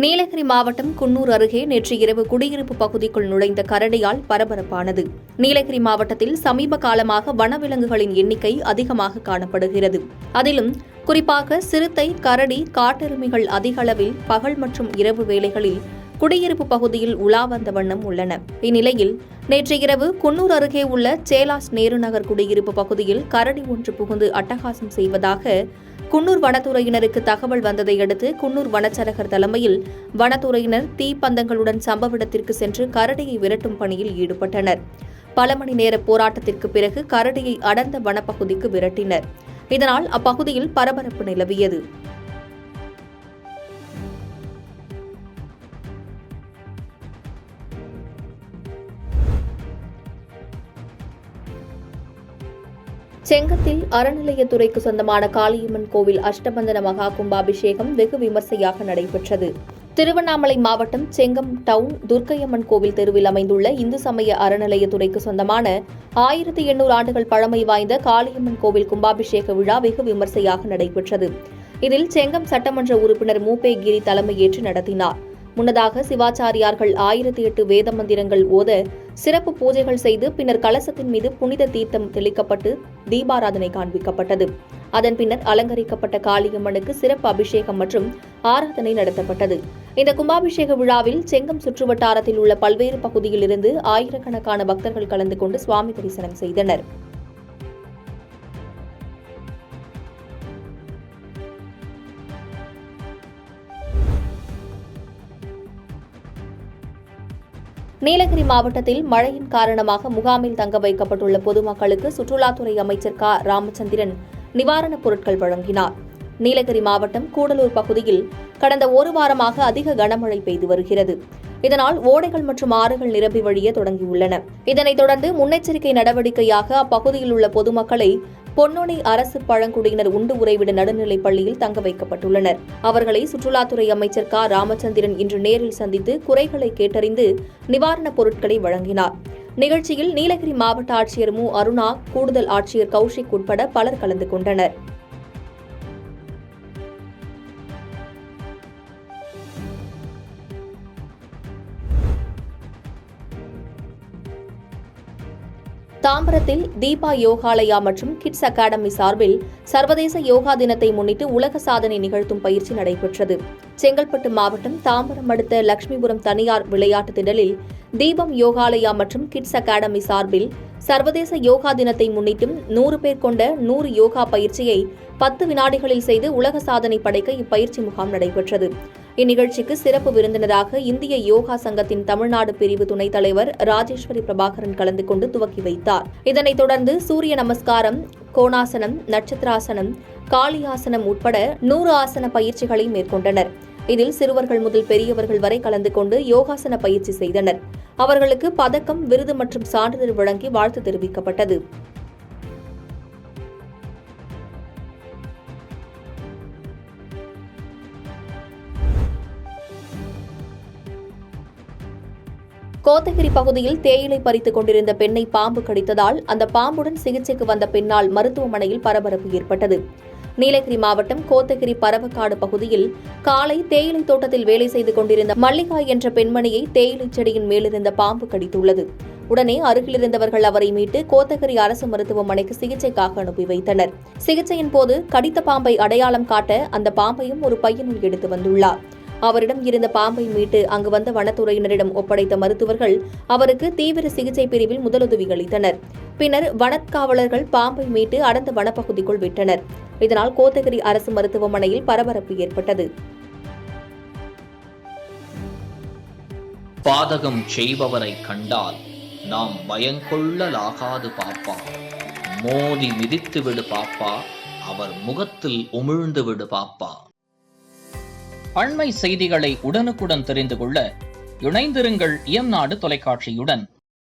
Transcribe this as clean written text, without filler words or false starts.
நீலகிரி மாவட்டம் குன்னூர் அருகே நேற்று இரவு குடியிருப்பு பகுதிக்குள் நுழைந்த கரடியால் பரபரப்பானது. நீலகிரி மாவட்டத்தில் சமீப காலமாக வனவிலங்குகளின் எண்ணிக்கை அதிகமாக காணப்படுகிறது. அதிலும் குறிப்பாக சிறுத்தை, கரடி, காட்டெருமைகள் அதிக அளவில் பகல் மற்றும் இரவு வேளைகளில் குடியிருப்பு பகுதியில் உலா வந்த வண்ணம் உள்ளன. இந்நிலையில் நேற்று இரவு குன்னூர் அருகே உள்ள சேலாஸ் நேரு நகர் குடியிருப்பு பகுதியில் கரடி ஒன்று புகுந்து அட்டகாசம் செய்வதாக குன்னூர் வனத்துறையினருக்கு தகவல் வந்ததை அடுத்து குன்னூர் வனச்சரகர் தலைமையில் வனத்துறையினர் தீப்பந்தங்களுடன் சம்பவ இடத்திற்கு சென்று கரடியை விரட்டும் பணியில் ஈடுபட்டனர். பல மணி நேர போராட்டத்திற்கு பிறகு கரடியை அடர்ந்த வனப்பகுதிக்கு விரட்டினர். இதனால் அப்பகுதியில் பரபரப்பு நிலவியது. செங்கத்தில் அறநிலையத்துறைக்கு சொந்தமான காளியம்மன் கோவில் அஷ்டபந்தன மகா கும்பாபிஷேகம் வெகு விமர்சையாக நடைபெற்றது. திருவண்ணாமலை மாவட்டம் செங்கம் டவுன் துர்க்கையம்மன் கோவில் தெருவில் அமைந்துள்ள இந்து சமய அறநிலையத்துறைக்கு சொந்தமான 1800 ஆண்டுகள் பழமை வாய்ந்த காளியம்மன் கோவில் கும்பாபிஷேக விழா வெகு விமர்சையாக நடைபெற்றது. இதில் செங்கம் சட்டமன்ற உறுப்பினர் மூபே கிரி தலைமையேற்று நடத்தினார். முன்னதாக சிவாச்சாரியார்கள் 1008 வேத மந்திரங்கள் ஓத சிறப்பு பூஜைகள் செய்து பின்னர் கலசத்தின் மீது புனித தீர்த்தம் தெளிக்கப்பட்டு தீபாராதனை காண்பிக்கப்பட்டது. அதன் பின்னர் அலங்கரிக்கப்பட்ட காளியம்மனுக்கு சிறப்பு அபிஷேகம் மற்றும் ஆராதனை நடத்தப்பட்டது. இந்த கும்பாபிஷேக விழாவில் செங்கம் சுற்றுவட்டாரத்தில் உள்ள பல்வேறு பகுதியில் இருந்து ஆயிரக்கணக்கான பக்தர்கள் கலந்து கொண்டு சுவாமி தரிசனம் செய்தனர். நீலகிரி மாவட்டத்தில் மழையின் காரணமாக முகாமில் தங்க வைக்கப்பட்டுள்ள பொதுமக்களுக்கு சுற்றுலாத்துறை அமைச்சர் ராமச்சந்திரன் நிவாரணப் பொருட்கள் வழங்கினார். நீலகிரி மாவட்டம் கூடலூர் பகுதியில் கடந்த ஒரு வாரமாக அதிக கனமழை பெய்து வருகிறது. இதனால் ஓடைகள் மற்றும் ஆறுகள் நிரம்பி வழிய தொடங்கியுள்ளன. இதனைத் தொடர்ந்து முன்னெச்சரிக்கை நடவடிக்கையாக அப்பகுதியில் உள்ள பொதுமக்களை பொன்னோனை அரசு பழங்குடியினர் உண்டு உறைவிட நடுநிலைப் பள்ளியில் தங்க வைக்கப்பட்டுள்ளனர். அவர்களை சுற்றுலாத்துறை அமைச்சர் ராமச்சந்திரன் இன்று நேரில் சந்தித்து குறைகளை கேட்டறிந்து நிவாரணப் பொருட்களை வழங்கினார். நிகழ்ச்சியில் நீலகிரி மாவட்ட ஆட்சியர் மு. அருணா, கூடுதல் ஆட்சியர் கௌஷிக் உட்பட பலர் கலந்து கொண்டனர். தாம்பரத்தில் தீபா யோகாலயா மற்றும் கிட்ஸ் அகாடமி சார்பில் சர்வதேச யோகா தினத்தை முன்னிட்டு உலக சாதனை நிகழ்த்தும் பயிற்சி நடைபெற்றது. செங்கல்பட்டு மாவட்டம் தாம்பரம் அடுத்த லட்சுமிபுரம் தனியார் விளையாட்டு திடலில் தீபம் யோகாலயா மற்றும் கிட்ஸ் அகாடமி சார்பில் சர்வதேச யோகா தினத்தை முன்னிட்டு 100 பேர் கொண்ட 100 யோகா பயிற்சியை 10 வினாடிகளில் செய்து உலக சாதனை படைக்க இப்பயிற்சி முகாம் நடைபெற்றது. இந்நிகழ்ச்சிக்கு சிறப்பு விருந்தினராக இந்திய யோகா சங்கத்தின் தமிழ்நாடு பிரிவு துணைத் தலைவர் ராஜேஸ்வரி பிரபாகரன் கலந்து கொண்டு துவக்கி வைத்தார். இதனைத் தொடர்ந்து சூரிய நமஸ்காரம், கோணாசனம், நட்சத்திராசனம், காளியாசனம் உட்பட 100 ஆசன பயிற்சிகளை மேற்கொண்டனர். இதில் சிறுவர்கள் முதல் பெரியவர்கள் வரை கலந்து கொண்டு யோகாசன பயிற்சி செய்தனர். அவர்களுக்கு பதக்கம், விருது மற்றும் சான்றிதழ் வழங்கி வாழ்த்து தெரிவிக்கப்பட்டது. கோத்தகிரி பகுதியில் தேயிலை பறித்துக் கொண்டிருந்த பெண்ணை பாம்பு கடித்ததால் அந்த பாம்புடன் சிகிச்சைக்கு வந்த பெண்ணால் மருத்துவமனையில் பரபரப்பு ஏற்பட்டது. நீலகிரி மாவட்டம் கோத்தகிரி பரவக்காடு பகுதியில் காலை தேயிலை தோட்டத்தில் வேலை செய்து கொண்டிருந்த மல்லிகா என்ற பெண்மணியை தேயிலை செடியின் மேலிருந்த பாம்பு கடித்துள்ளது. உடனே அருகிலிருந்தவர்கள் அவரை மீட்டு கோத்தகிரி அரசு மருத்துவமனைக்கு சிகிச்சைக்காக அனுப்பி வைத்தனர். சிகிச்சையின் போது கடித்த பாம்பை அடையாளம் காட்ட அந்த பாம்பையும் ஒரு பையனுள் எடுத்து வந்துள்ளார். அவரிடம் இருந்த பாம்பை மீட்டு அங்கு வந்த வனத்துறையினரிடம் ஒப்படைத்த மருத்துவர்கள் அவருக்கு தீவிர சிகிச்சை பிரிவில் முதலுதவி அளித்தனர். பின்னர் வனக்காவலர்கள் பாம்பை மீட்டு அடர்ந்த வனப்பகுதிக்குள் விட்டனர். இதனால் கோத்தகிரி அரசு மருத்துவமனையில் பரபரப்பு ஏற்பட்டது. பாதகம் செய்பவரை கண்டால் நாம் பயங்கொள்ளலாகாது பாப்பா. மோதி மிதித்து விடு பாப்பா, அவர் முகத்தில் உமிழ்ந்து விடு பாப்பா. அண்மை செய்திகளை உடனுக்குடன் தெரிந்து கொள்ள இணைந்திருங்கள் இயம்நாடு தொலைக்காட்சியுடன்.